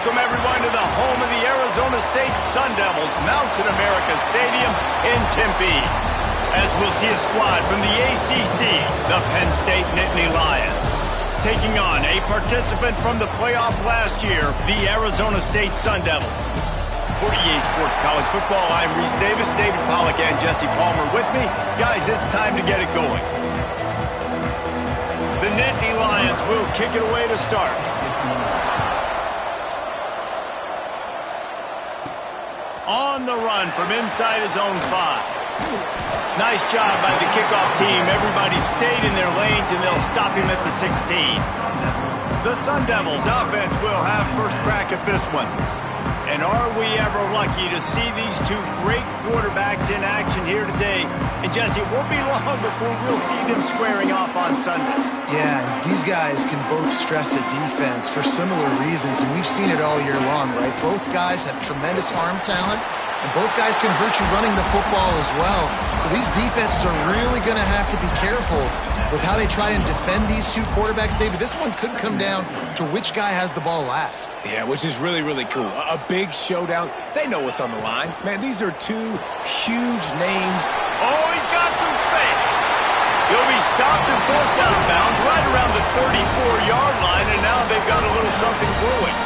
welcome everyone to the home of the Arizona State Sun Devils, Mountain America Stadium in Tempe. As we'll see a squad from the ACC, the Penn State Nittany Lions, taking on a participant from the playoff last year, the Arizona State Sun Devils. For EA Sports College Football, I'm Reese Davis, David Pollack, and Jesse Palmer with me. Guys, it's time to get it going. The Nittany Lions will kick it away to start. On the run from inside his own 5. Nice job by the kickoff team. Everybody stayed in their lanes, and they'll stop him at the 16. The Sun Devils offense will have first crack at this one. And are we ever lucky to see these two great quarterbacks in action here today. And Jesse, it won't be long before we'll see them squaring off on Sundays. Yeah, these guys can both stress a defense for similar reasons, and we've seen it all year long, right? Both guys have tremendous arm talent, and both guys can hurt you running the football as well. So these defenses are really going to have to be careful with how they try and defend these two quarterbacks. David, this one could come down to which guy has the ball last. Yeah, which is really, really cool. A big showdown. They know what's on the line. Man, these are two huge names. Oh, he's got some space. He'll be stopped and forced out of bounds right around the 34-yard line, and now they've got a little something brewing.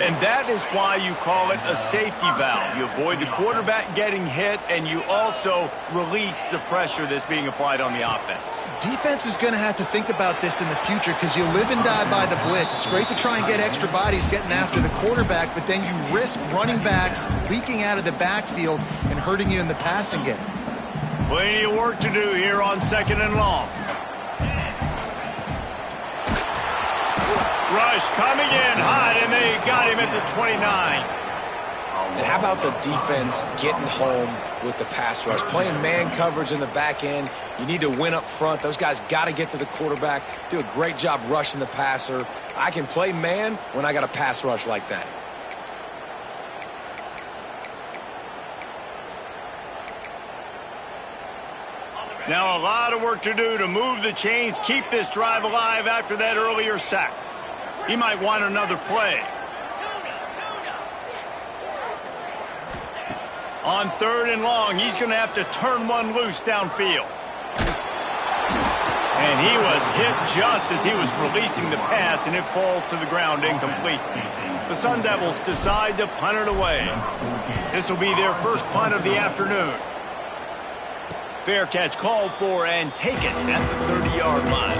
And that is why you call it a safety valve. You avoid the quarterback getting hit, and you also release the pressure that's being applied on the offense. Defense is going to have to think about this in the future because you live and die by the blitz. It's great to try and get extra bodies getting after the quarterback, but then you risk running backs leaking out of the backfield and hurting you in the passing game. Plenty of work to do here on 2nd and long. Rush coming in hot, and they got him at the 29. And how about the defense getting home with the pass rush? Playing man coverage in the back end. You need to win up front. Those guys got to get to the quarterback, do a great job rushing the passer. I can play man when I got a pass rush like that. Now a lot of work to do to move the chains, keep this drive alive after that earlier sack. He might want another play. On 3rd and long, he's going to have to turn one loose downfield. And he was hit just as he was releasing the pass, and it falls to the ground incomplete. The Sun Devils decide to punt it away. This will be their first punt of the afternoon. Fair catch called for and taken at the 30-yard line.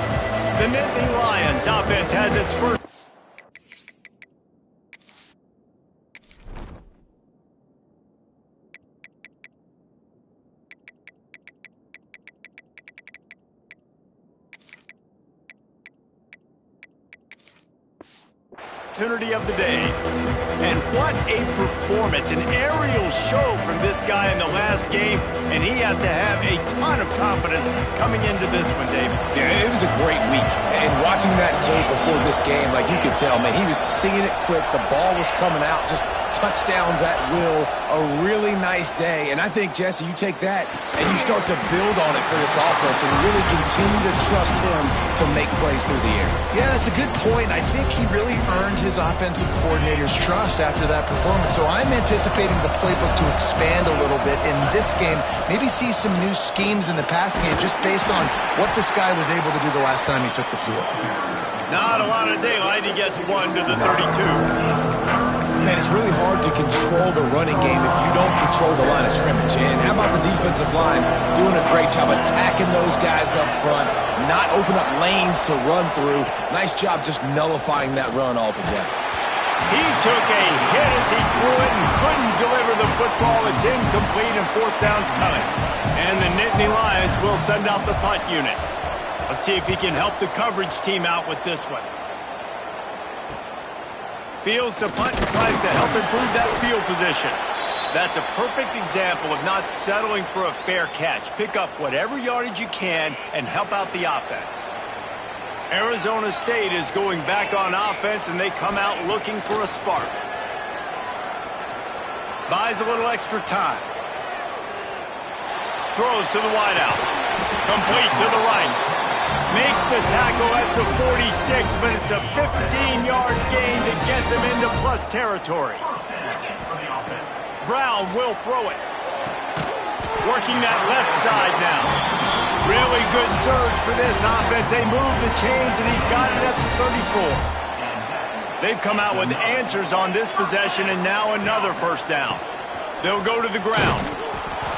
The Nittany Lions offense has its first. Opportunity of the day. And what a performance, an aerial show from this guy in the last game, and he has to have a ton of confidence coming into this one, David. Yeah, it was a great week, and watching that tape before this game, like you could tell, man, he was singing it quick, the ball was coming out, just touchdowns at will, a really nice day. And I think, Jesse, you take that and you start to build on it for this offense and really continue to trust him to make plays through the air. Yeah, that's a good point. I think he really earned his offensive coordinator's trust after that performance. So I'm anticipating the playbook to expand a little bit in this game, maybe see some new schemes in the passing game just based on what this guy was able to do the last time he took the field. Not a lot of daylight. He gets one to the 32. Man, it's really hard to control the running game if you don't control the line of scrimmage. And how about the defensive line doing a great job attacking those guys up front, not open up lanes to run through. Nice job just nullifying that run altogether. He took a hit as he threw it and couldn't deliver the football. It's incomplete and 4th down's coming. And the Nittany Lions will send out the punt unit. Let's see if he can help the coverage team out with this one. Fields to punt and tries to help improve that field position. That's a perfect example of not settling for a fair catch. Pick up whatever yardage you can and help out the offense. Arizona State is going back on offense, and they come out looking for a spark. Buys a little extra time. Throws to the wideout. Complete to the right. Makes the tackle at the 46, but it's a 15-yard gain to get them into plus territory. Brown will throw it. Working that left side now. Really good surge for this offense. They move the chains, and he's got it at the 34. They've come out with answers on this possession, and now another first down. They'll go to the ground.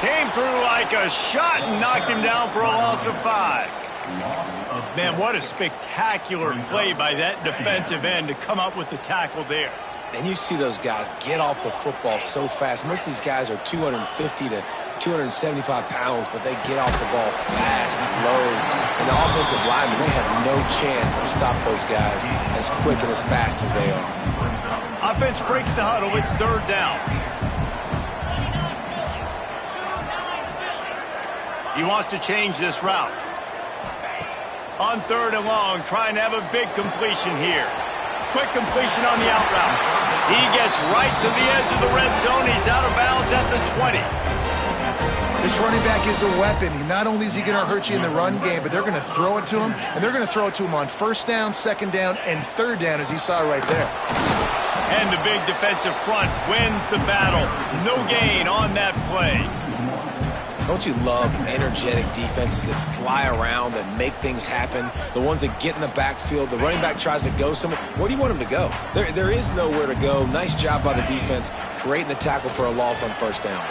Came through like a shot and knocked him down for a loss of 5. Man, what a spectacular play by that defensive end to come up with the tackle there. And you see those guys get off the football so fast. Most of these guys are 250 to 275 pounds, but they get off the ball fast, low. And the offensive linemen, they have no chance to stop those guys as quick and as fast as they are. Offense breaks the huddle. It's third down. He wants to change this route. On third and long, trying to have a big completion here. Quick completion on the out route. He gets right to the edge of the red zone. He's out of bounds at the 20. This running back is a weapon. Not only is he going to hurt you in the run game, but they're going to throw it to him, and they're going to throw it to him on first down, second down, and third down, as you saw right there. And the big defensive front wins the battle. No gain on that play. Don't you love energetic defenses that fly around, that make things happen? The ones that get in the backfield, the running back tries to go somewhere. Where do you want him to go? There is nowhere to go. Nice job by the defense, creating the tackle for a loss on first down.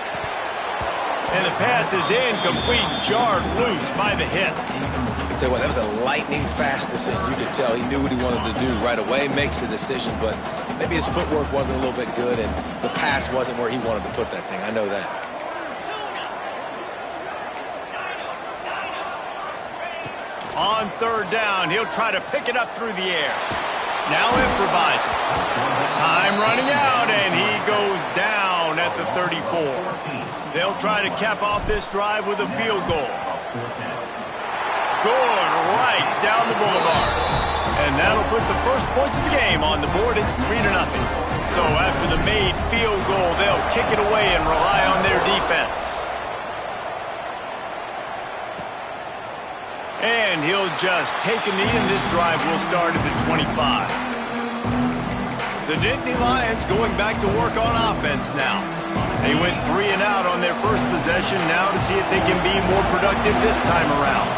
And the pass is incomplete, jarred loose by the hit. I'll tell you what, that was a lightning-fast decision. You could tell he knew what he wanted to do right away, makes the decision, but maybe his footwork wasn't a little bit good, and the pass wasn't where he wanted to put that thing. I know that. On third down, he'll try to pick it up through the air. Now improvising. Time running out, and he goes down at the 34. They'll try to cap off this drive with a field goal. Good, right down the boulevard. And that'll put the first points of the game on the board. It's 3-0. So after the made field goal, they'll kick it away and rely on their defense. And he'll just take a knee, and this drive will start at the 25. The Nittany Lions going back to work on offense now. They went 3 and out on their first possession, now to see if they can be more productive this time around.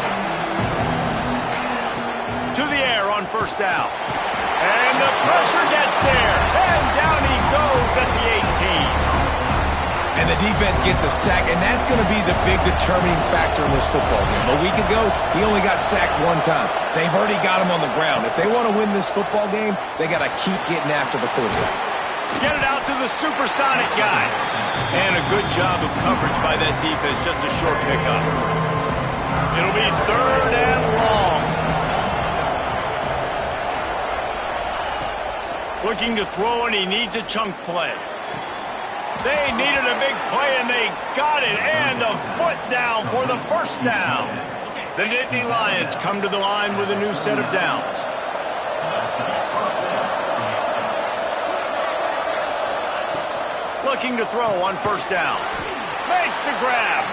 To the air on first down. And the pressure gets there. And down he goes at the 18. And the defense gets a sack, and that's going to be the big determining factor in this football game. A week ago, he only got sacked 1 time. They've already got him on the ground. If they want to win this football game, they got to keep getting after the quarterback. Get it out to the supersonic guy. And a good job of coverage by that defense, just a short pickup. It'll be third and long. Looking to throw, and he needs a chunk play. They needed a big play, and they got it. And the foot down for the first down. The Nittany Lions come to the line with a new set of downs. Looking to throw on first down. Makes the grab.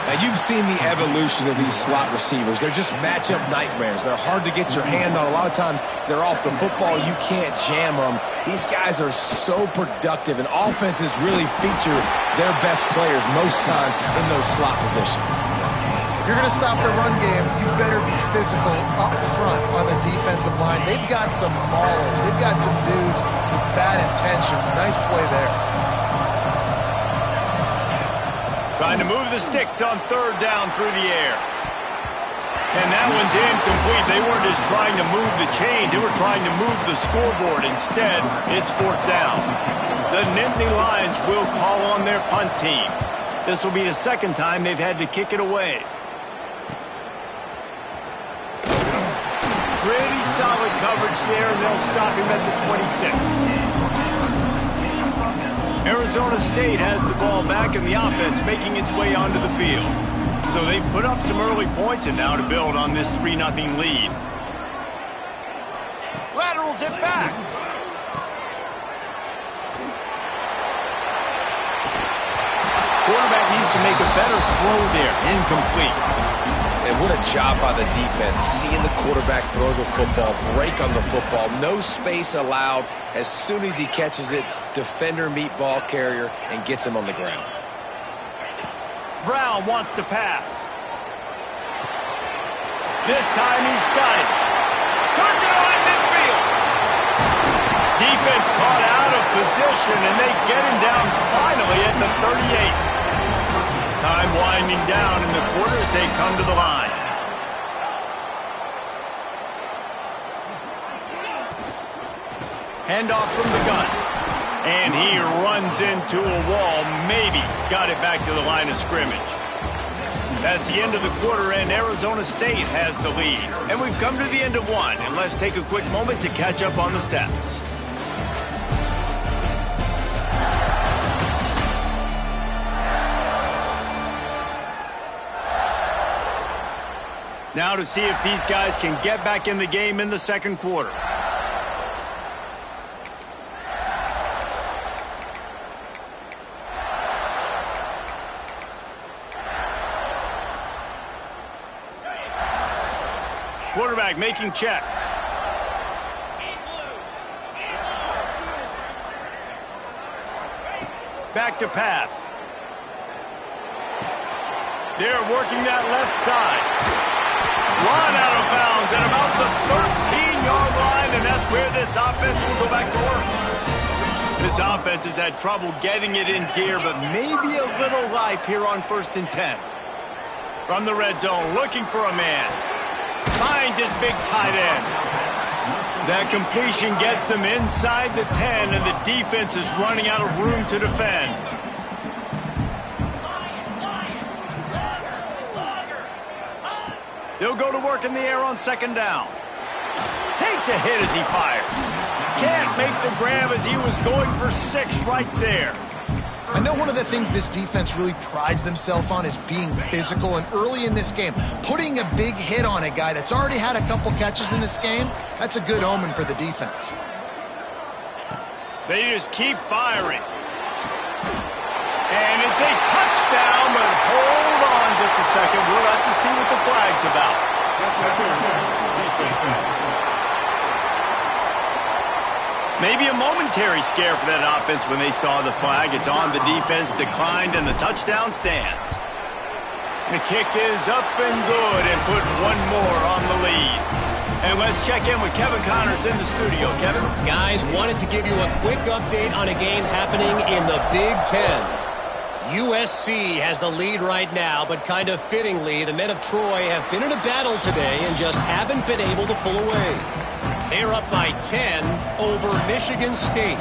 Now, you've seen the evolution of these slot receivers. They're just matchup nightmares. They're hard to get your hand on. A lot of times, they're off the football. You can't jam them. These guys are so productive, and offenses really feature their best players most time in those slot positions. If you're going to stop the run game, you better be physical up front on the defensive line. They've got some maulers. They've got some dudes with bad intentions. Nice play there. Trying to move the sticks on third down through the air. And that one's incomplete. They weren't just trying to move the chains. They were trying to move the scoreboard. Instead, it's fourth down. The Nittany Lions will call on their punt team. This will be the second time they've had to kick it away. Pretty solid coverage there, and they'll stop him at the 26. Arizona State has the ball back, and the offense making its way onto the field. So they've put up some early points, and now to build on this 3-0 lead. Laterals it back. Quarterback needs to make a better throw there. Incomplete. And what a job by the defense, seeing the quarterback throw the football, break on the football, no space allowed. As soon as he catches it, defender meet ball carrier and gets him on the ground. Brown wants to pass. This time he's got it. Turns it on in midfield. Defense caught out of position, and they get him down finally at the 38. Time winding down in the quarter as they come to the line. Handoff from the gun. And he runs into a wall. Maybe got it back to the line of scrimmage. That's the end of the quarter, and Arizona State has the lead. And we've come to the end of one, and let's take a quick moment to catch up on the stats. Now to see if these guys can get back in the game in the second quarter. Quarterback making checks. Back to pass. They're working that left side. Run out of bounds at about the 13-yard line, and that's where this offense will go back to work. This offense has had trouble getting it in gear, but maybe a little life here on 1st and 10. From the red zone, looking for a man. Finds his big tight end. That completion gets them inside the 10, and the defense is running out of room to defend. They'll go to work in the air on 2nd down. Takes a hit as he fires. Can't make the grab as he was going for 6 right there. I know one of the things this defense really prides themselves on is being physical, and early in this game, putting a big hit on a guy that's already had a couple catches in this game, that's a good omen for the defense. They just keep firing. And it's a touchdown, but hold on just a second. We'll have to see what the flag's about. Maybe a momentary scare for that offense when they saw the flag. It's on, the defense declined, and the touchdown stands. The kick is up and good, and put one more on the lead. And let's check in with Kevin Connors in the studio. Kevin? Guys, wanted to give you a quick update on a game happening in the Big Ten. USC has the lead right now, but kind of fittingly, the men of Troy have been in a battle today and just haven't been able to pull away. They're up by 10 over Michigan State.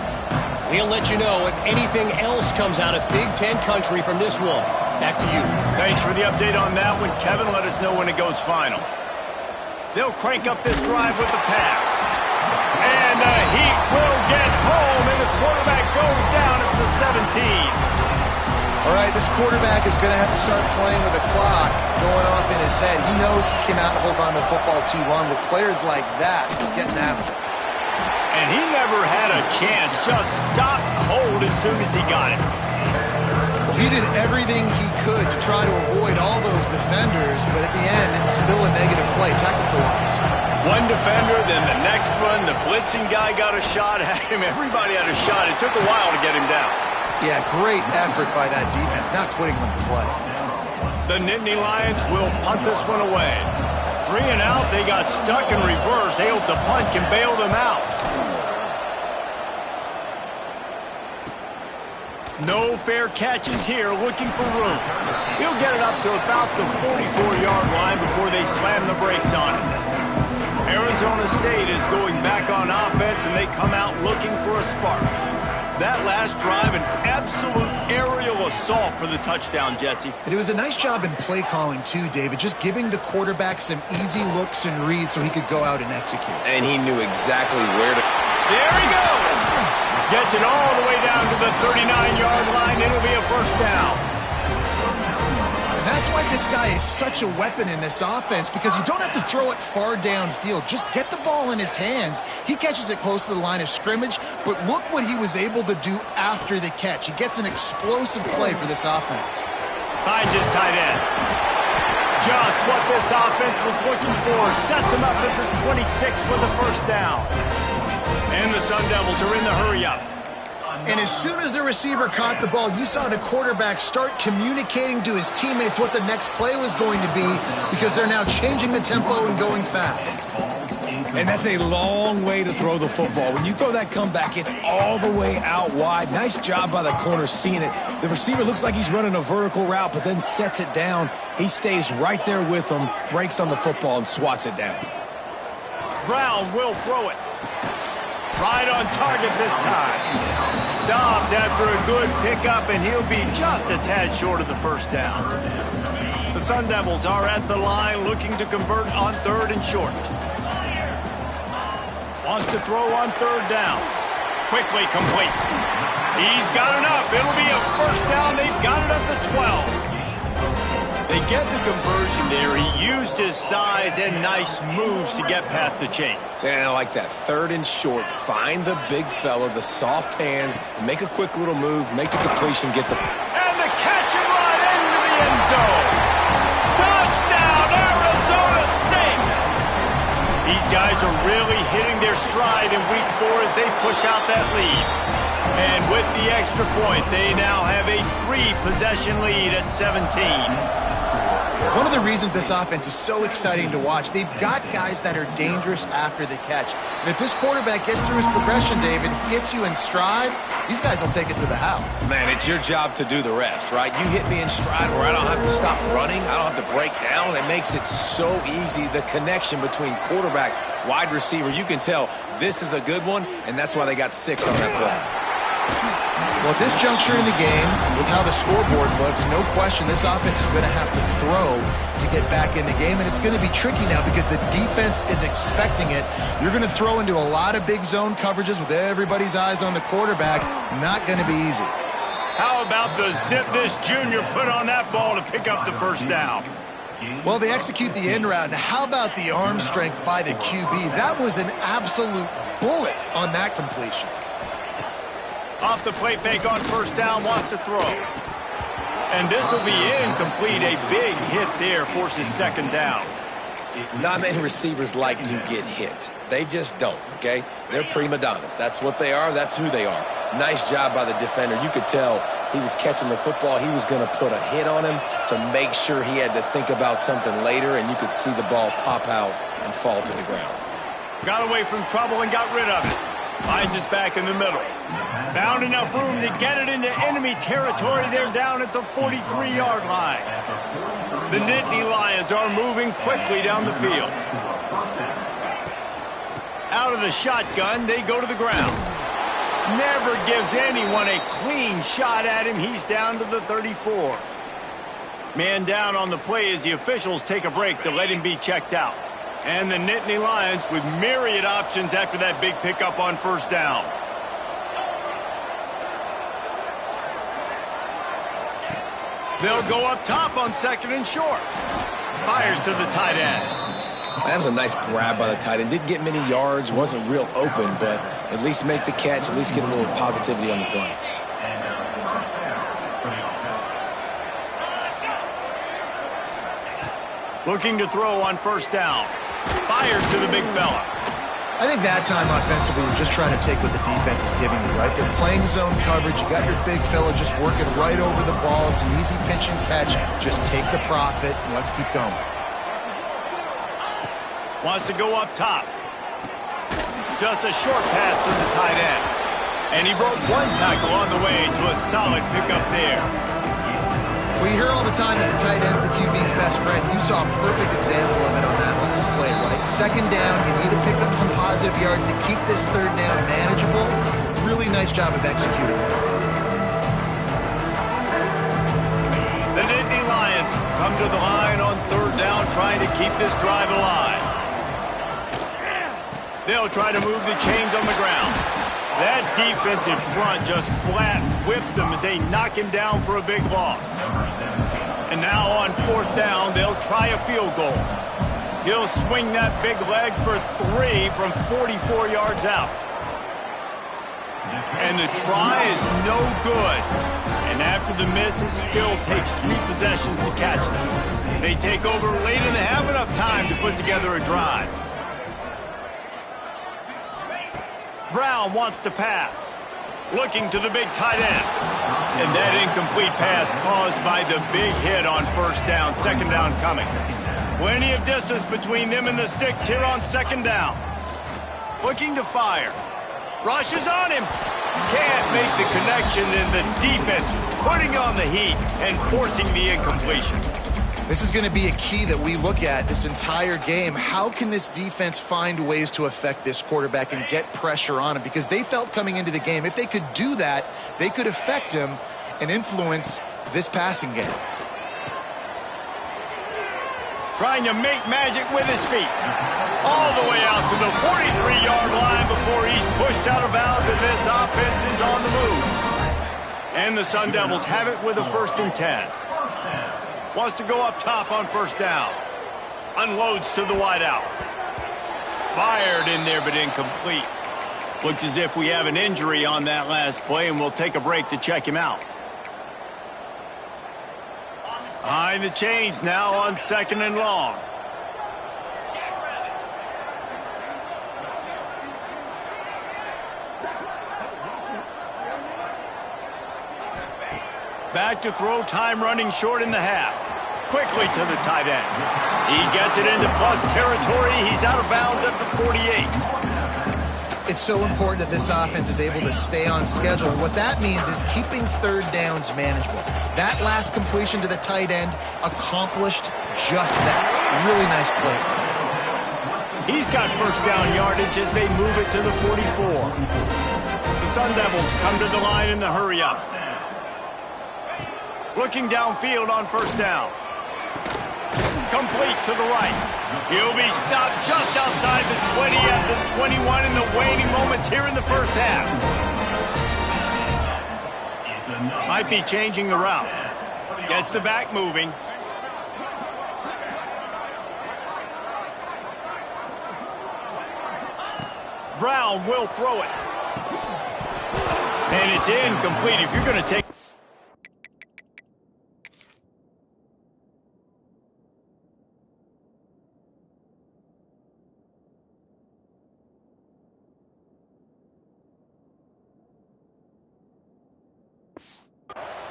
We'll let you know if anything else comes out of Big Ten country from this one. Back to you. Thanks for the update on that one, Kevin. Let us know when it goes final. They'll crank up this drive with the pass. And the Heat will get home, and the quarterback goes down at the 17. All right, this quarterback is going to have to start playing with a clock going off in his head. He knows he cannot hold on to the football too long with players like that getting after. And he never had a chance, just stopped cold as soon as he got it. Well, he did everything he could to try to avoid all those defenders, but at the end, it's still a negative play, tackle for loss. One defender, then the next one. The blitzing guy got a shot at him. Everybody had a shot. It took a while to get him down. Yeah, great effort by that defense, not quitting on the play. The Nittany Lions will punt this one away. 3 and out, they got stuck in reverse. They hope the punt can bail them out. No fair catches here, looking for room. He'll get it up to about the 44-yard line before they slam the brakes on it. Arizona State is going back on offense, and they come out looking for a spark. That last drive, an absolute aerial assault for the touchdown, Jesse. And it was a nice job in play calling, too, David, just giving the quarterback some easy looks and reads so he could go out and execute. And he knew exactly where to... There he goes! Gets it all the way down to the 39-yard line. It'll be a first down. And that's why this guy is such a weapon in this offense, because you don't have to throw it far downfield. Just get the ball in his hands. He catches it close to the line of scrimmage, but look what he was able to do after the catch. He gets an explosive play for this offense. Finds his tight end. Just what this offense was looking for. Sets him up at the 26 for the first down. And the Sun Devils are in the hurry-up. And as soon as the receiver caught the ball, you saw the quarterback start communicating to his teammates what the next play was going to be because they're now changing the tempo and going fast. And that's a long way to throw the football. When you throw that comeback, it's all the way out wide. Nice job by the corner seeing it. The receiver looks like he's running a vertical route, but then sets it down. He stays right there with him, breaks on the football, and swats it down. Brown will throw it. Right on target this time. Stopped after a good pickup, and he'll be just a tad short of the first down. The Sun Devils are at the line looking to convert on 3rd and short. Wants to throw on 3rd down. Quickly complete. He's got enough. It'll be a first down. They've got it at the 12. They get the conversion there. He used his size and nice moves to get past the chains. And I like that. 3rd and short. Find the big fella, the soft hands, make a quick little move, make the completion, get the... And the catch and run into the end zone. Touchdown, Arizona State! These guys are really hitting their stride in week 4 as they push out that lead. And with the extra point, they now have a 3-possession lead at 17. One of the reasons this offense is so exciting to watch, they've got guys that are dangerous after the catch. And if this quarterback gets through his progression, David, hits you in stride, these guys will take it to the house. Man, it's your job to do the rest, right? You hit me in stride where I don't have to stop running. I don't have to break down. It makes it so easy. The connection between quarterback, wide receiver, you can tell this is a good one, and that's why they got 6 on that play. Well, at this juncture in the game, with how the scoreboard looks, no question this offense is going to have to throw to get back in the game, and it's going to be tricky now because the defense is expecting it. You're going to throw into a lot of big zone coverages with everybody's eyes on the quarterback. Not going to be easy. How about the zip this junior put on that ball to pick up the first down? Well, they execute the end route. Now, how about the arm strength by the QB? That was an absolute bullet on that completion. Off the play fake on first down, wants to throw. And this will be incomplete. A big hit there forces 2nd down. Not many receivers like to get hit. They just don't, okay? They're prima donnas. That's what they are. That's who they are. Nice job by the defender. You could tell he was catching the football. He was going to put a hit on him to make sure he had to think about something later, and you could see the ball pop out and fall to the ground. Got away from trouble and got rid of it. Finds us back in the middle. Found enough room to get it into enemy territory. They're down at the 43-yard line. The Nittany Lions are moving quickly down the field. Out of the shotgun, they go to the ground. Never gives anyone a clean shot at him. He's down to the 34. Man down on the play as the officials take a break to let him be checked out. And the Nittany Lions with myriad options after that big pickup on first down. They'll go up top on 2nd and short. Fires to the tight end. That was a nice grab by the tight end. Didn't get many yards, wasn't real open, but at least make the catch, at least get a little positivity on the play. Looking to throw on first down. Fires to the big fella. I think that time offensively, we're just trying to take what the defense is giving you, right? They're playing zone coverage. You got your big fella just working right over the ball. It's an easy pitch and catch. Just take the profit and let's keep going. Wants to go up top. Just a short pass to the tight end. And he broke 1 tackle on the way to a solid pickup there. We hear all the time that the tight end's the QB's best friend. You saw a perfect example of it on that last play, right? 2nd down, you need to pick up some positive yards to keep this 3rd down manageable. Really nice job of executing. The Nittany Lions come to the line on 3rd down, trying to keep this drive alive. They'll try to move the chains on the ground. That defensive front just flat whipped them as they knock him down for a big loss. And now on 4th down, they'll try a field goal. He'll swing that big leg for 3 from 44 yards out. And the try is no good. And after the miss, it still takes 3 possessions to catch them. They take over late and have enough time to put together a drive. Brown wants to pass. Looking to the big tight end. And that incomplete pass caused by the big hit on first down, second down coming. Plenty of distance between them and the sticks here on second down. Looking to fire. Rushes on him. Can't make the connection, and the defense putting on the heat and forcing the incompletion. This is going to be a key that we look at this entire game. How can this defense find ways to affect this quarterback and get pressure on him? Because they felt coming into the game, if they could do that, they could affect him and influence this passing game. Trying to make magic with his feet. All the way out to the 43-yard line before he's pushed out of bounds, and this offense is on the move. And the Sun Devils have it with a 1st and 10. Wants to go up top on first down. Unloads to the wideout. Fired in there, but incomplete. Looks as if we have an injury on that last play, and we'll take a break to check him out. Behind the chains now on 2nd and long. Back to throw, time running short in the half. Quickly to the tight end. He gets it into plus territory. He's out of bounds at the 48. It's so important that this offense is able to stay on schedule. What that means is keeping third downs manageable. That last completion to the tight end accomplished just that. Really nice play. He's got first down yardage as they move it to the 44. The Sun Devils come to the line in the hurry-up. Looking downfield on first down. Complete to the right. He'll be stopped just outside the 20 at the 21 in the waning moments here in the first half. Might be changing the route. Gets the back moving. Brown will throw it. And it's incomplete. If you're going to take...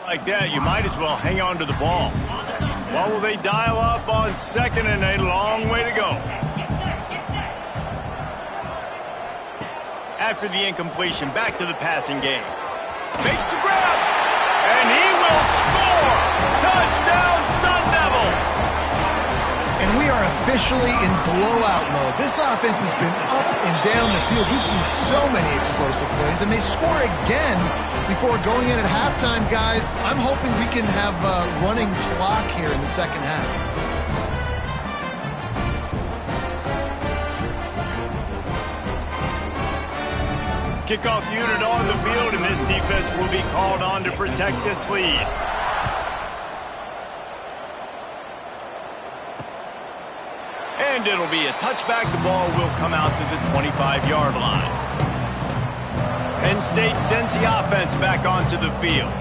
like that, you might as well hang on to the ball. What will they dial up on 2nd and a long way to go? After the incompletion, back to the passing game. Makes the grab, and he will score! Touchdown, Sun Devils! And we are officially in blowout mode. This offense has been up and down the field. We've seen so many explosive plays, and they score again before going in at halftime, guys. I'm hoping we can have a running clock here in the second half. Kickoff unit on the field, and this defense will be called on to protect this lead. And it'll be a touchback. The ball will come out to the 25-yard line. Penn State sends the offense back onto the field.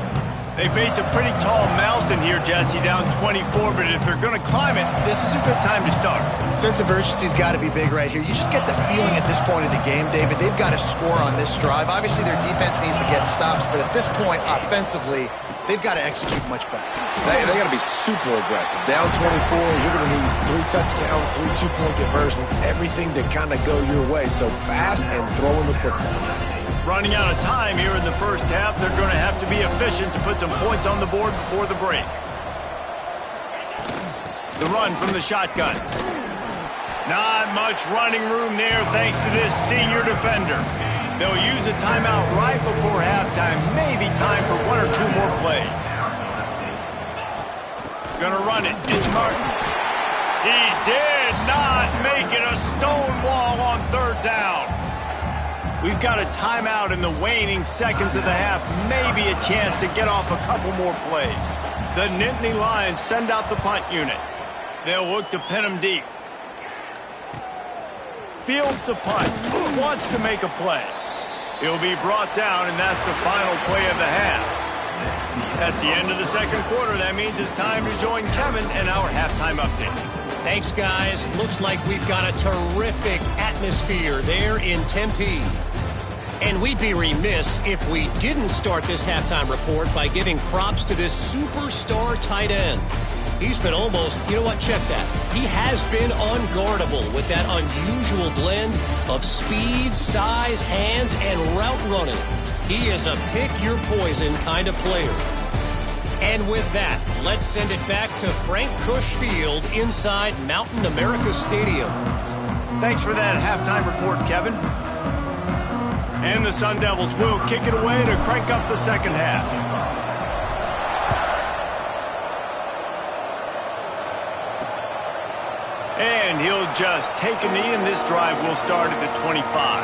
They face a pretty tall mountain here, Jesse, down 24, but if they're going to climb it, this is a good time to start. Sense of urgency's got to be big right here. You just get the feeling at this point of the game, David, they've got to score on this drive. Obviously, their defense needs to get stops, but at this point, offensively, they've got to execute much better. They got to be super aggressive. Down 24, you're going to need 3 touchdowns, 3 two-point conversions, everything to kind of go your way. So fast and throwing the football. Running out of time here in the first half, they're going to have to be efficient to put some points on the board before the break. The run from the shotgun. Not much running room there thanks to this senior defender. They'll use a timeout right before halftime. Maybe time for 1 or 2 more plays. Gonna run it. It's Martin. He did not make it a stone wall on 3rd down. We've got a timeout in the waning seconds of the half. Maybe a chance to get off a couple more plays. The Nittany Lions send out the punt unit. They'll look to pin them deep. Fields the punt. Wants to make a play. He'll be brought down, and that's the final play of the half. That's the end of the second quarter. That means it's time to join Kevin and our halftime update. Thanks, guys. Looks like we've got a terrific atmosphere there in Tempe. And we'd be remiss if we didn't start this halftime report by giving props to this superstar tight end. He's been almost, you know what, check that. He has been unguardable with that unusual blend of speed, size, hands, and route running. He is a pick-your-poison kind of player. And with that, let's send it back to Frank Cush Field inside Mountain America Stadium. Thanks for that halftime report, Kevin. And the Sun Devils will kick it away to crank up the second half. And he'll just take a knee, and this drive will start at the 25.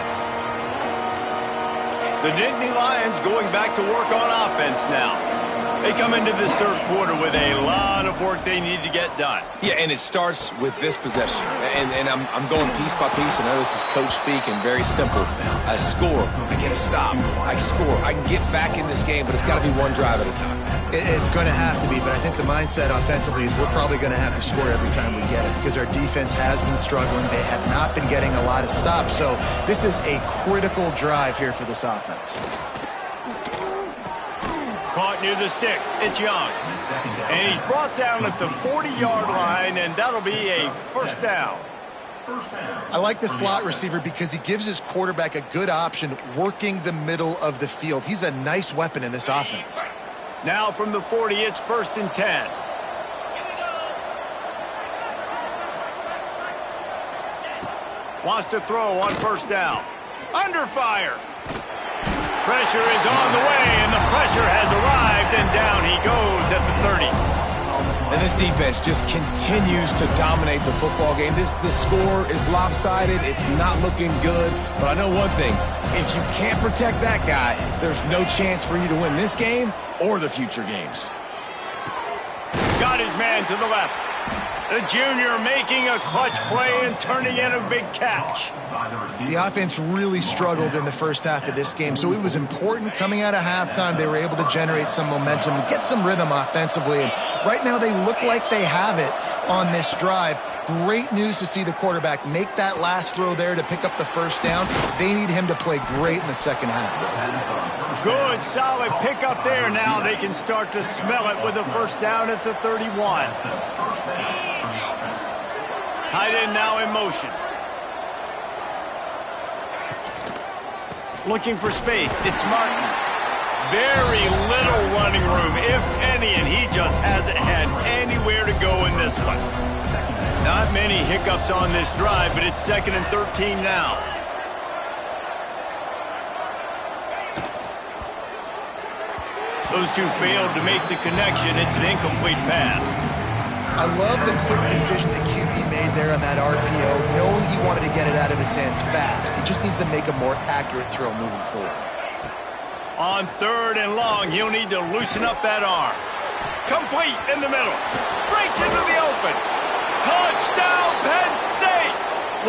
The Nittany Lions going back to work on offense now. They come into this third quarter with a lot of work they need to get done. Yeah, and it starts with this possession. And I'm going piece by piece. I know this is coach speak and very simple. I score, I get a stop. I score, I can get back in this game, but it's got to be one drive at a time. It's going to have to be, but I think the mindset offensively is we're probably going to have to score every time we get it because our defense has been struggling. They have not been getting a lot of stops. So this is a critical drive here for this offense. Caught near the sticks. It's Young. And he's brought down at the 40-yard line, and that'll be a first down. I like the slot receiver because he gives his quarterback a good option working the middle of the field. He's a nice weapon in this offense. Now from the 40, it's 1st and 10. Wants to throw on first down. Under fire. Pressure is on the way, and the pressure has arrived, and down he goes at the 30. And this defense just continues to dominate the football game. The score is lopsided. It's not looking good. But I know one thing. If you can't protect that guy, there's no chance for you to win this game or the future games. Got his man to the left. The junior making a clutch play and turning in a big catch. The offense really struggled in the first half of this game, so it was important coming out of halftime. They were able to generate some momentum and get some rhythm offensively. And right now they look like they have it on this drive. Great news to see the quarterback make that last throw there to pick up the first down. They need him to play great in the second half. Good, solid pickup there. Now they can start to smell it with a first down at the 31. Tight end now in motion. Looking for space. It's Martin. Very little running room, if any, and he just hasn't had anywhere to go in this one. Not many hiccups on this drive, but it's 2nd and 13 now. Those two failed to make the connection. It's an incomplete pass. I love the quick decision that QB made there on that RPO, knowing he wanted to get it out of his hands fast. He just needs to make a more accurate throw moving forward. On 3rd and long, he'll need to loosen up that arm. Complete in the middle. Breaks into the open. Touchdown, Penn State!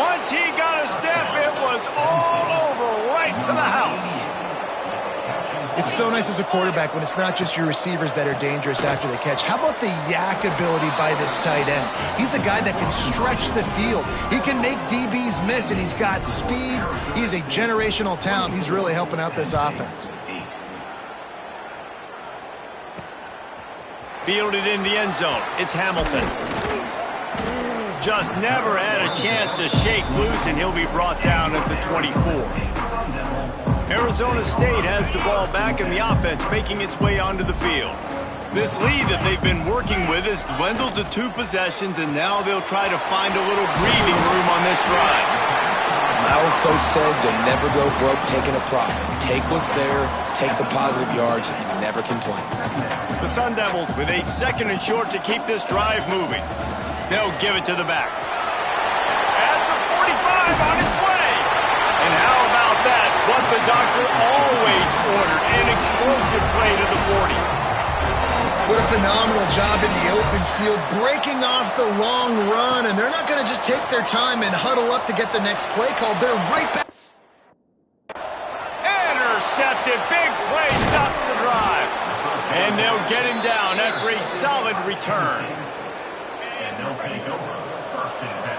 Once he got a step, it was all over right to the house. It's so nice as a quarterback when it's not just your receivers that are dangerous after the catch. How about the yak ability by this tight end? He's a guy that can stretch the field. He can make DBs miss, and he's got speed. He's a generational talent. He's really helping out this offense. Fielded in the end zone. It's Hamilton. Just never had a chance to shake loose, and he'll be brought down at the 24. Arizona State has the ball back, and the offense making its way onto the field. This lead that they've been working with has dwindled to 2 possessions, and now they'll try to find a little breathing room on this drive. My old coach said you'll never go broke taking a profit. Take what's there, take the positive yards, and never complain. The Sun Devils with a 2nd and short to keep this drive moving. They'll give it to the back. At the 45 on its way. And how about that? What the doctor always ordered, an explosive play to the 40. What a phenomenal job in the open field, breaking off the long run, and they're not going to just take their time and huddle up to get the next play called. They're right back. And intercepted. Big play stops the drive. And they'll get him down after a solid return. And they'll take over first and 10.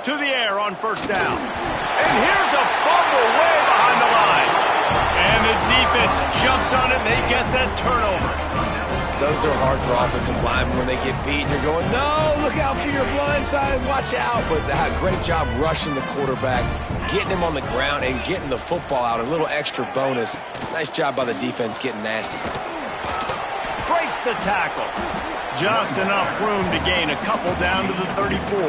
To the air on first down. And here's a fumble way behind the line. And the defense jumps on it, and they get that turnover. Those are hard for offensive linemen when they get beat. You're going, no, look out for your blind side, watch out. But great job rushing the quarterback, getting him on the ground, and getting the football out. A little extra bonus. Nice job by the defense getting nasty. Breaks the tackle. Just enough room to gain a couple down to the 34.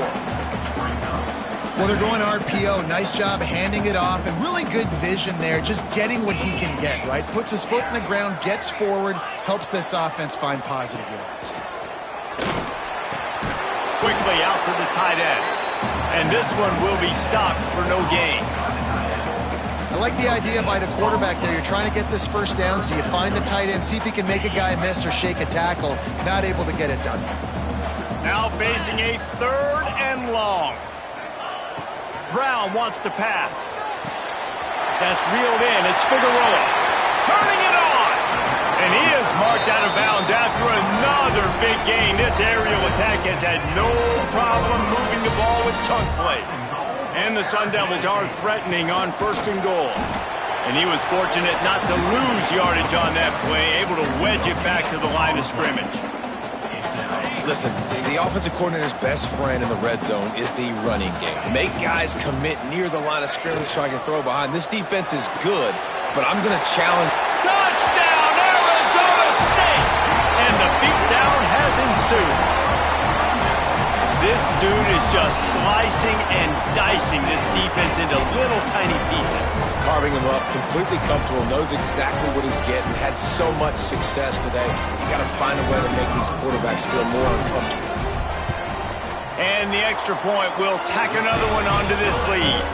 Well, they're going RPO. Nice job handing it off, and really good vision there, just getting what he can get, right? Puts his foot in the ground, gets forward, helps this offense find positive yards. Quickly out to the tight end. And this one will be stopped for no gain. I like the idea by the quarterback there. You're trying to get this first down, so you find the tight end, see if he can make a guy miss or shake a tackle. Not able to get it done. Now facing a 3rd and long. Brown wants to pass. That's reeled in. It's Figueroa. Turning it on. And he is marked out of bounds after another big gain. This aerial attack has had no problem moving the ball with chunk plays. And the Sun Devils are threatening on 1st and goal. And he was fortunate not to lose yardage on that play, able to wedge it back to the line of scrimmage. Listen, the offensive coordinator's best friend in the red zone is the running game. Make guys commit near the line of scrimmage so I can throw behind. This defense is good, but I'm going to challenge. Touchdown, Arizona State! And the beatdown has ensued. This dude is just slicing and dicing this defense into little tiny pieces. Carving him up, completely comfortable, knows exactly what he's getting, had so much success today. You got to find a way to make these quarterbacks feel more uncomfortable. And the extra point will tack another one onto this lead.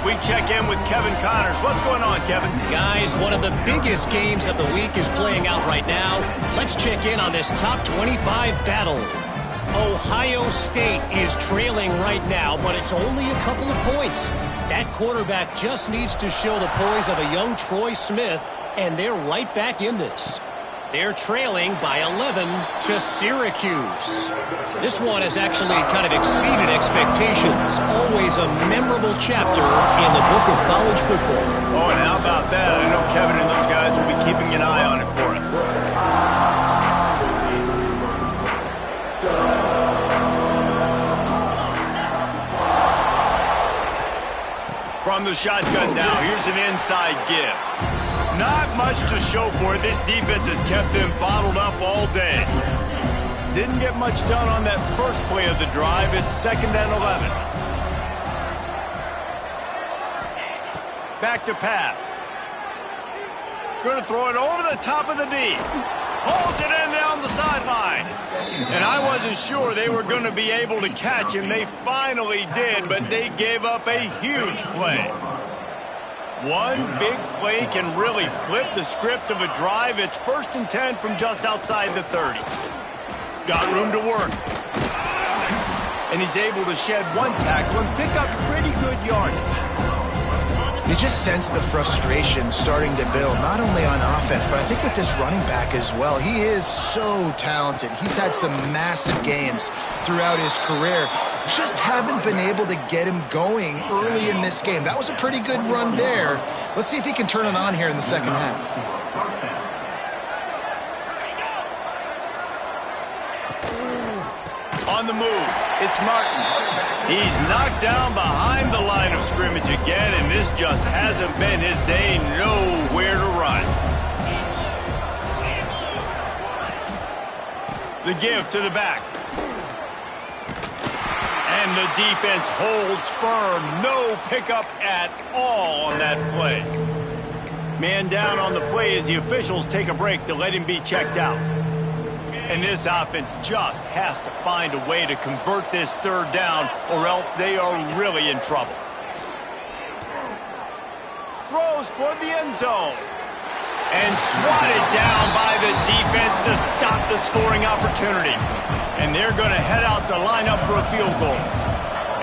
We check in with Kevin Connors. What's going on, Kevin? Guys, one of the biggest games of the week is playing out right now. Let's check in on this top 25 battle. Ohio State is trailing right now, but it's only a couple of points. That quarterback just needs to show the poise of a young Troy Smith, and they're right back in this. They're trailing by 11 to Syracuse. This one has actually kind of exceeded expectations. Always a memorable chapter in the book of college football. Oh, and how about that? I know Kevin and those guys will be keeping an eye on it for us. From the shotgun now, here's an inside give. Not much to show for it. This defense has kept them bottled up all day. Didn't get much done on that first play of the drive. It's 2nd and 11. Back to pass. Going to throw it over the top of the D. Pulls it in down the sideline. And I wasn't sure they were going to be able to catch him. They finally did, but they gave up a huge play. One big play can really flip the script of a drive. It's 1st and 10 from just outside the 30. Got room to work. And he's able to shed one tackle and pick up pretty good yardage. You just sense the frustration starting to build, not only on offense, but I think with this running back as well. He is so talented. He's had some massive games throughout his career. Just haven't been able to get him going early in this game. That was a pretty good run there. Let's see if he can turn it on here in the second half. On the move, it's Martin. He's knocked down behind the line of scrimmage again, and this just hasn't been his day. Nowhere to run. The give to the back. And the defense holds firm. No pickup at all on that play. Man down on the play as the officials take a break to let him be checked out. And this offense just has to find a way to convert this 3rd down, or else they are really in trouble. Throws toward the end zone. And swatted down by the defense to stop the scoring opportunity. And they're going to head out to line up for a field goal.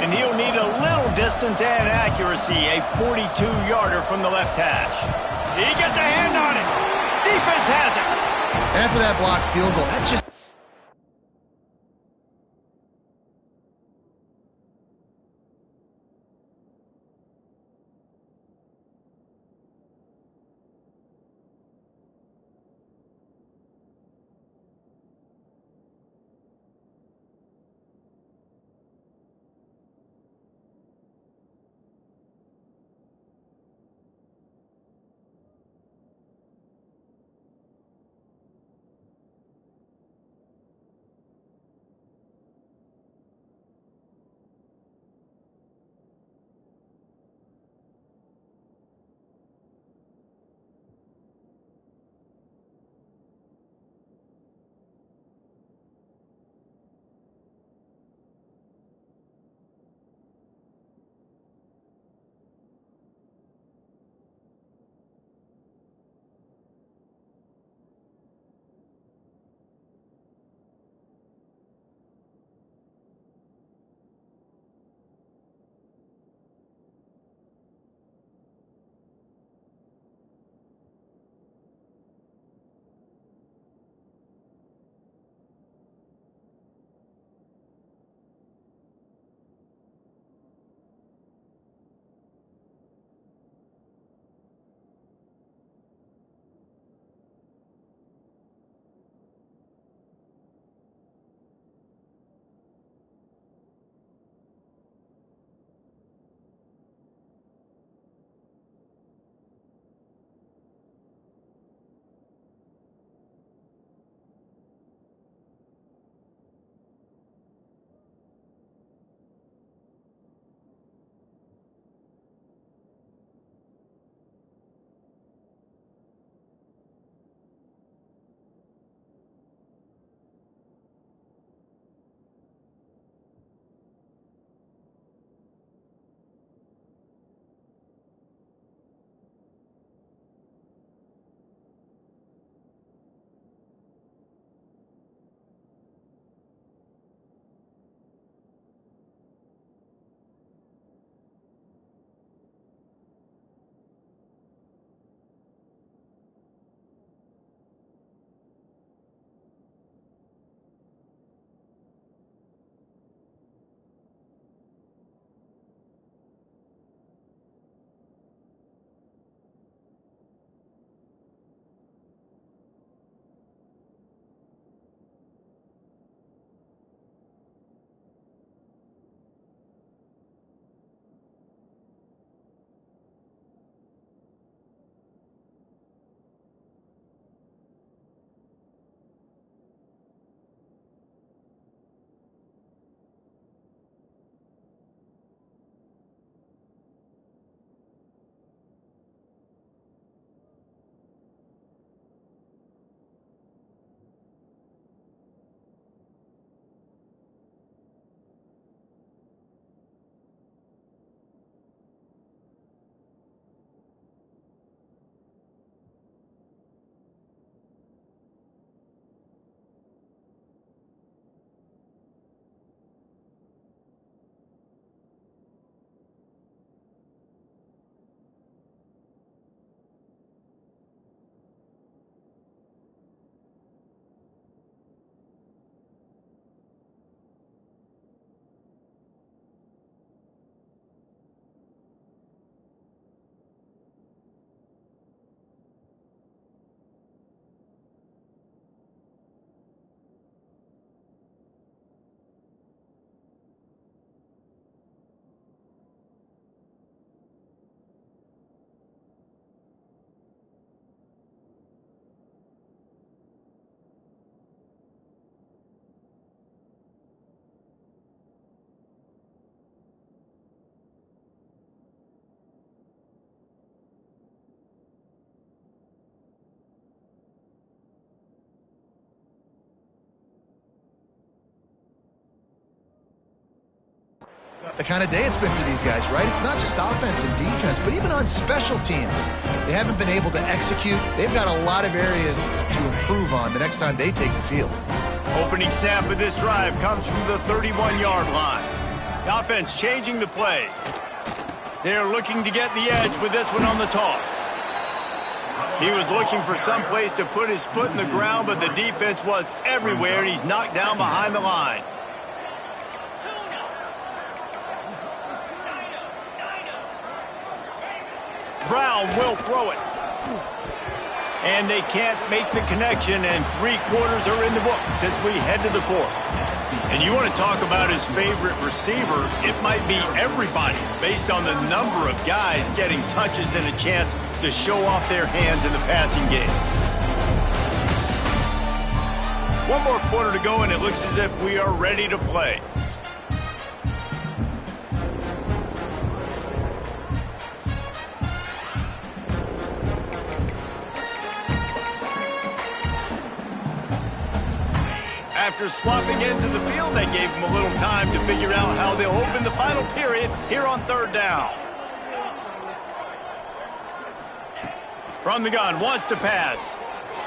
And he'll need a little distance and accuracy, a 42-yarder from the left hash. He gets a hand on it. Defense has it. And for that blocked field goal, that just... the kind of day it's been for these guys, right? It's not just offense and defense, but even on special teams. They haven't been able to execute. They've got a lot of areas to improve on the next time they take the field. Opening snap of this drive comes from the 31-yard line. The offense changing the play. They're looking to get the edge with this one on the toss. He was looking for some place to put his foot in the ground, but the defense was everywhere, and he's knocked down behind the line. Brown will throw it. And they can't make the connection, and 3 quarters are in the books as we head to the 4th. And you want to talk about his favorite receiver, it might be everybody, based on the number of guys getting touches and a chance to show off their hands in the passing game. 1 more quarter to go, and it looks as if we are ready to play. After swapping ends of the field, they gave him a little time to figure out how they'll open the final period here on 3rd down. From the gun, wants to pass.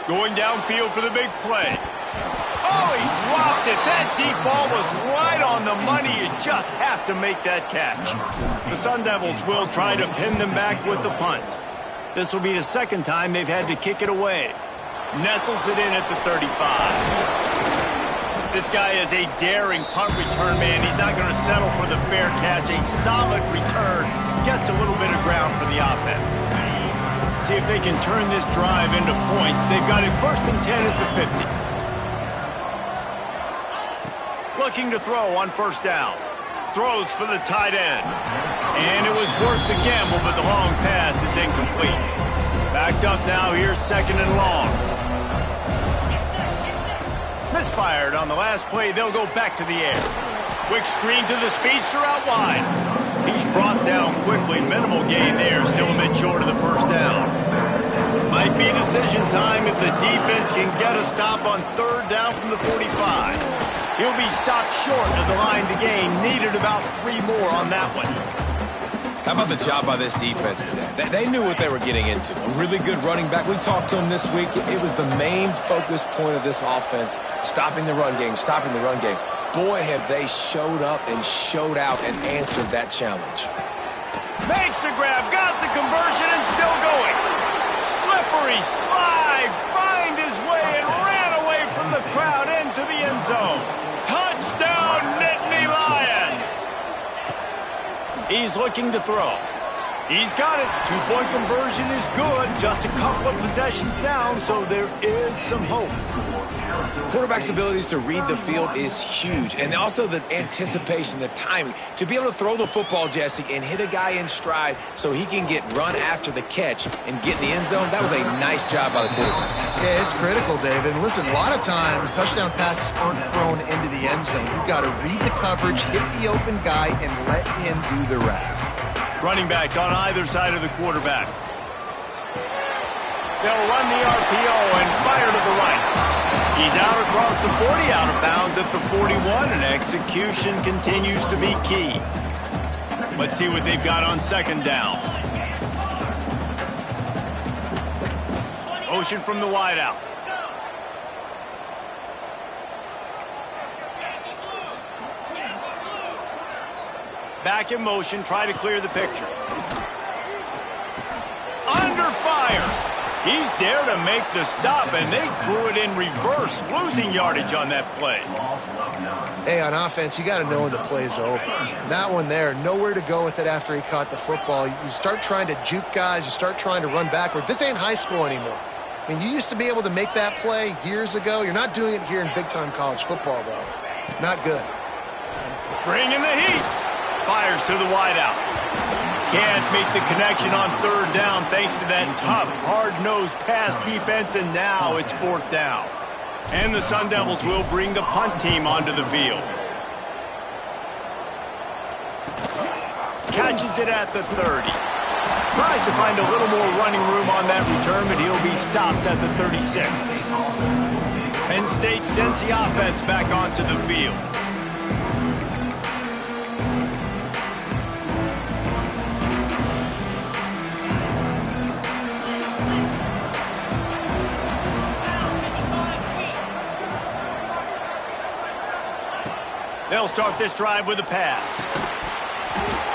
Going downfield for the big play. Oh, he dropped it. That deep ball was right on the money. You just have to make that catch. The Sun Devils will try to pin them back with the punt. This will be the 2nd time they've had to kick it away. Nestles it in at the 35. This guy is a daring punt return man. He's not going to settle for the fair catch. A solid return. Gets a little bit of ground for the offense. See if they can turn this drive into points. They've got it 1st and 10 at the 50. Looking to throw on 1st down. Throws for the tight end. And it was worth the gamble, but the long pass is incomplete. Backed up now, here's 2nd and long. Misfired on the last play. They'll go back to the air. Quick screen to the speedster out wide. He's brought down quickly. Minimal gain there. Still a bit short of the 1st down. Might be decision time if the defense can get a stop on 3rd down from the 45. He'll be stopped short of the line to gain. Needed about 3 more on that one. How about the job by this defense today? They knew what they were getting into. A really good running back. We talked to him this week. It was the main focus point of this offense, stopping the run game, stopping the run game. Boy, have they showed up and showed out and answered that challenge. Makes the grab, got the conversion, and still going. Slippery slide, find his way, and ran away from the crowd into the end zone. Touchdown, Nittany Lions! He's looking to throw. He's got it. 2-point conversion is good. Just a couple of possessions down, so there is some hope. Quarterback's abilities to read the field is huge. And also the anticipation, the timing. To be able to throw the football, Jesse, and hit a guy in stride so he can get run after the catch and get in the end zone, that was a nice job by the quarterback. Yeah, it's critical, David. And listen, a lot of times touchdown passes aren't thrown into the end zone. You've got to read the coverage, hit the open guy, and let him do the rest. Running backs on either side of the quarterback. They'll run the RPO and fire to the right. He's out across the 40, out of bounds at the 41, and execution continues to be key. Let's see what they've got on 2nd down. Motion from the wideout. Back in motion, try to clear the picture. Under fire. He's there to make the stop, and they threw it in reverse, losing yardage on that play. Hey, on offense, you got to know when the play's over. That one there, nowhere to go with it after he caught the football. You start trying to juke guys. You start trying to run backward. This ain't high school anymore. I mean, you used to be able to make that play years ago. You're not doing it here in big-time college football, though. Not good. Bringing the heat. Fires to the wideout. Can't make the connection on 3rd down thanks to that tough, hard-nosed pass defense, and now it's 4th down. And the Sun Devils will bring the punt team onto the field. Catches it at the 30. Tries to find a little more running room on that return, but he'll be stopped at the 36. Penn State sends the offense back onto the field. They'll start this drive with a pass.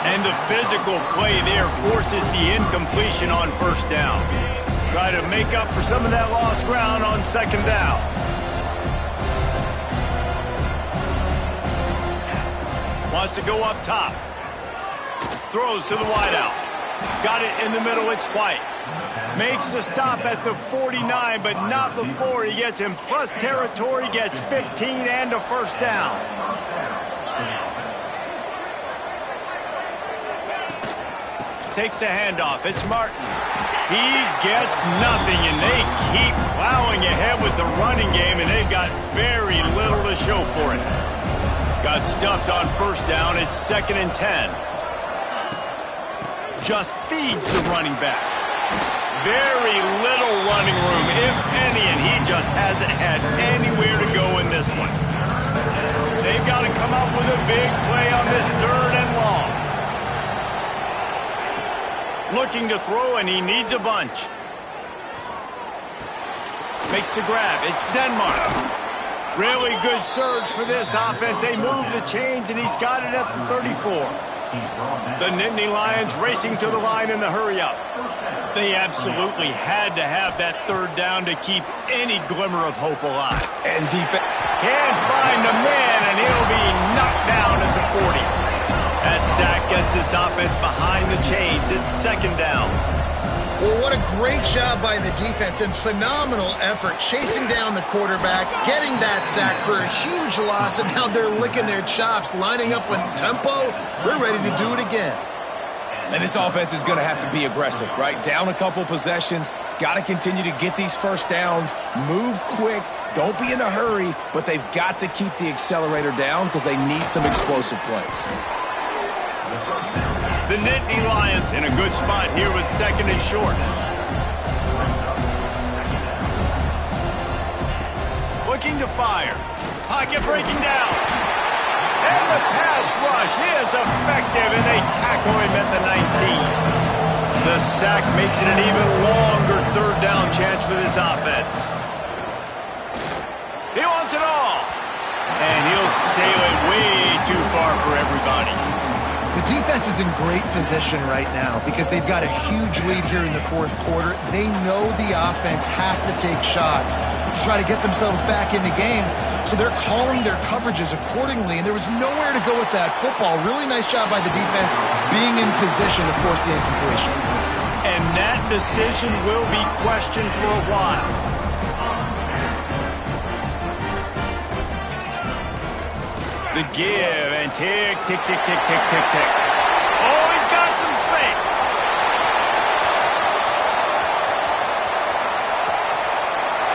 And the physical play there forces the incompletion on first down. Try to make up for some of that lost ground on second down. Wants to go up top. Throws to the wideout. Got it in the middle, it's White. Makes the stop at the 49, but not before he gets in plus territory, gets 15 and a first down. Takes the handoff, it's Martin. He gets nothing, and they keep plowing ahead with the running game, and they've got very little to show for it. Got stuffed on first down, it's 2nd and 10. Just feeds the running back. Very little running room, if any, and he just hasn't had anywhere to go in this one. They've got to come up with a big play on this 3rd and long. Looking to throw, and he needs a bunch. Makes the grab. It's Denmark. Really good surge for this offense. They move the chains, and he's got it at the 34. The Nittany Lions racing to the line in the hurry-up. They absolutely had to have that 3rd down to keep any glimmer of hope alive. And defense can't find the man, and he'll be knocked down at the 40. That sack gets this offense behind the chains. It's 2nd down. Well, what a great job by the defense and phenomenal effort chasing down the quarterback, getting that sack for a huge loss, and now they're licking their chops, lining up in tempo. They're ready to do it again. And this offense is going to have to be aggressive, right? Down a couple possessions, got to continue to get these first downs, move quick, don't be in a hurry, but they've got to keep the accelerator down because they need some explosive plays. The Nittany Lions in a good spot here with 2nd and short. Looking to fire. Pocket breaking down. And the pass rush is effective, and they tackle him at the 19. The sack makes it an even longer 3rd down chance for this offense. He wants it all. And he'll sail it way too far for everybody. The defense is in great position right now because they've got a huge lead here in the 4th quarter. They know the offense has to take shots to try to get themselves back in the game. So they're calling their coverages accordingly, and there was nowhere to go with that football. Really nice job by the defense being in position to force the incompletion. And that decision will be questioned for a while. The give and tick, tick, tick, tick, tick, tick, tick. Oh, he's got some space.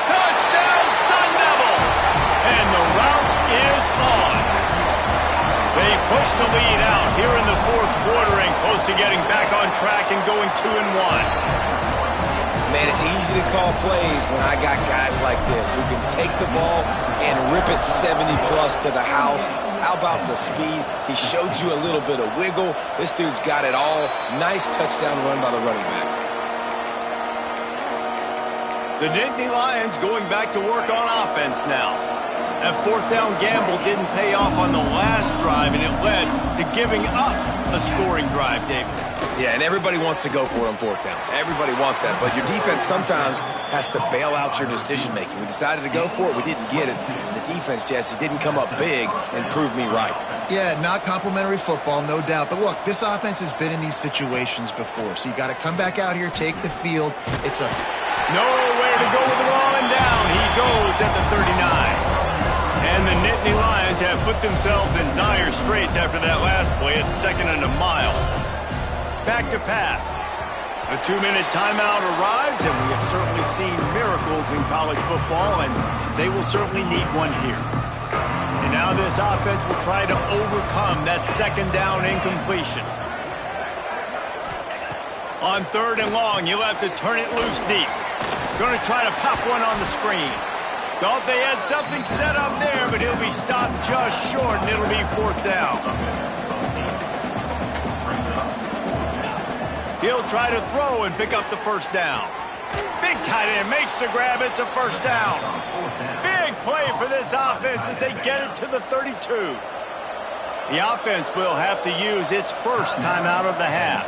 Touchdown, Sun Devils. And the route is on. They push the lead out here in the 4th quarter and close to getting back on track and going 2-1. Man, it's easy to call plays when I got guys like this who can take the ball and rip it 70-plus to the house. How about the speed? He showed you a little bit of wiggle. This dude's got it all. Nice touchdown run by the running back. The Nittany Lions going back to work on offense now. That 4th down gamble didn't pay off on the last drive, and it led to giving up a scoring drive, David. Yeah, and everybody wants to go for it on 4th down. Everybody wants that, but your defense sometimes has to bail out your decision-making. We decided to go for it. We didn't get it. The defense, Jesse, didn't come up big and prove me right. Yeah, not complimentary football, no doubt. But look, this offense has been in these situations before, so you got to come back out here, take the field. It's a... Nowhere to go with the ball, and down he goes at the 39. And the Nittany Lions have put themselves in dire straits after that last play. It's 2nd and a mile. Back to pass. A 2-minute timeout arrives, and we have certainly seen miracles in college football, and they will certainly need one here. And now this offense will try to overcome that 2nd down incompletion. On 3rd and long, you'll have to turn it loose deep. Going to try to pop one on the screen. Thought they had something set up there, but he'll be stopped just short, and it'll be 4th down. He'll try to throw and pick up the first down. Big tight end makes the grab. It's a first down. Big play for this offense as they get it to the 32. The offense will have to use its first timeout of the half.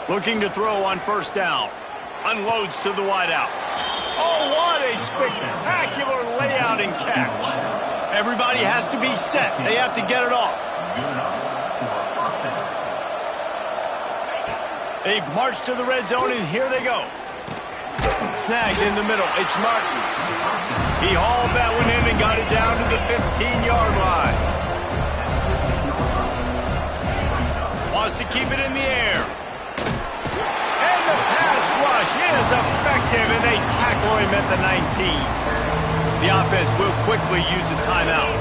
Looking to throw on first down. Unloads to the wideout. Oh, what a spectacular layout and catch. Everybody has to be set. They have to get it off. They've marched to the red zone, and here they go. Snagged in the middle. It's Martin. He hauled that one in and got it down to the 15-yard line. Wants to keep it in the air. And the pass rush is effective, and they tackle him at the 19. The offense will quickly use a timeout.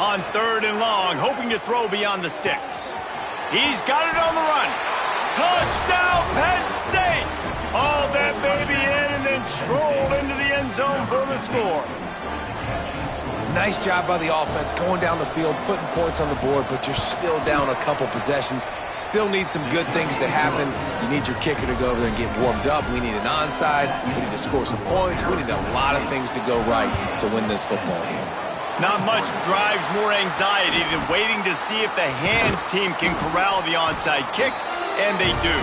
On 3rd and long, hoping to throw beyond the sticks. He's got it on the run. Touchdown, Penn State! Hauled that baby in and then strolled into the end zone for the score. Nice job by the offense going down the field, putting points on the board, but you're still down a couple possessions. Still need some good things to happen. You need your kicker to go over there and get warmed up. We need an onside. We need to score some points. We need a lot of things to go right to win this football game. Not much drives more anxiety than waiting to see if the hands team can corral the onside kick, and they do.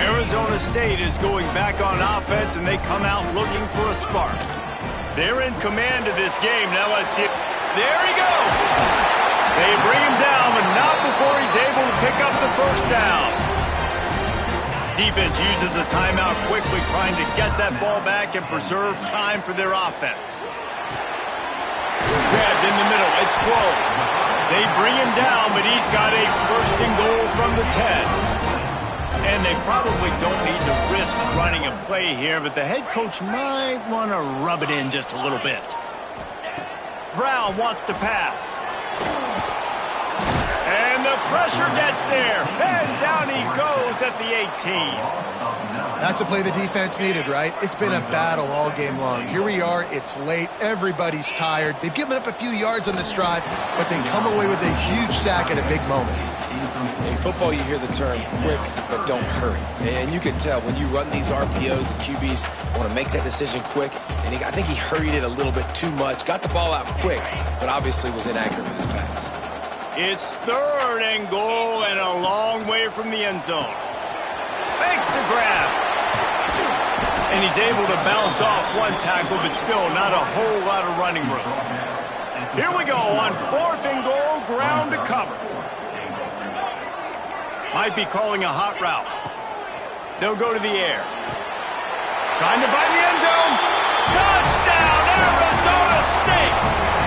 Arizona State is going back on offense, and they come out looking for a spark. They're in command of this game. Now let's see. There he goes. They bring him down, but not before he's able to pick up the first down. Defense uses a timeout quickly, trying to get that ball back and preserve time for their offense. Grabbed in the middle. It's Cole. They bring him down, but he's got a 1st and goal from the 10. And they probably don't need to risk running a play here, but the head coach might want to rub it in just a little bit. Brown wants to pass. And the pressure gets there. And down he goes at the 18. That's a play the defense needed, right? It's been a battle all game long. Here we are. It's late. Everybody's tired. They've given up a few yards on this drive, but they come away with a huge sack at a big moment. In football, you hear the term quick, but don't hurry. And you can tell when you run these RPOs, the QBs want to make that decision quick. And I think he hurried it a little bit too much. Got the ball out quick, but obviously was inaccurate with his pass. It's 3rd and goal and a long way from the end zone. Makes the grab. And he's able to bounce off one tackle, but still not a whole lot of running room. Here we go on 4th and goal, ground to cover. Might be calling a hot route. They'll go to the air. Trying to find the end zone. Touchdown, Arizona State!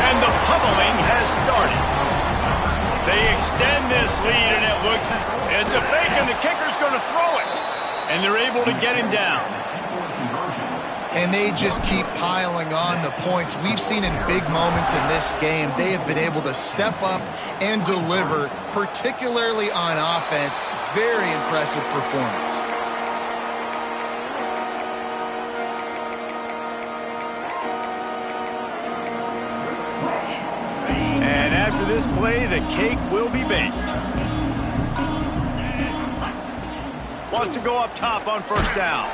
And the pummeling has started. They extend this lead, and it looks as it's a fake, and the kicker's going to throw it. And they're able to get him down. And they just keep piling on the points. We've seen in big moments in this game, they have been able to step up and deliver, particularly on offense. Very impressive performance. And after this play, the cake will be baked. Wants to go up top on first down.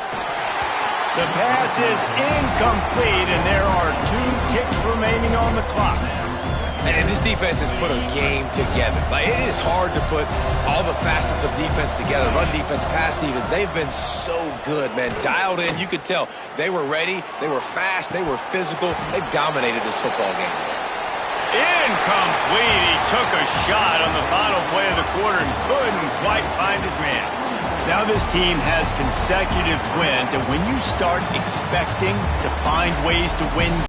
The pass is incomplete, and there are 2 ticks remaining on the clock. And this defense has put a game together. Like, it is hard to put all the facets of defense together. Run defense, pass defense. They've been so good, man. Dialed in. You could tell they were ready. They were fast. They were physical. They dominated this football game today. Incomplete. He took a shot on the final play of the quarter and couldn't quite find his man. Now this team has consecutive wins, and when you start expecting to find ways to win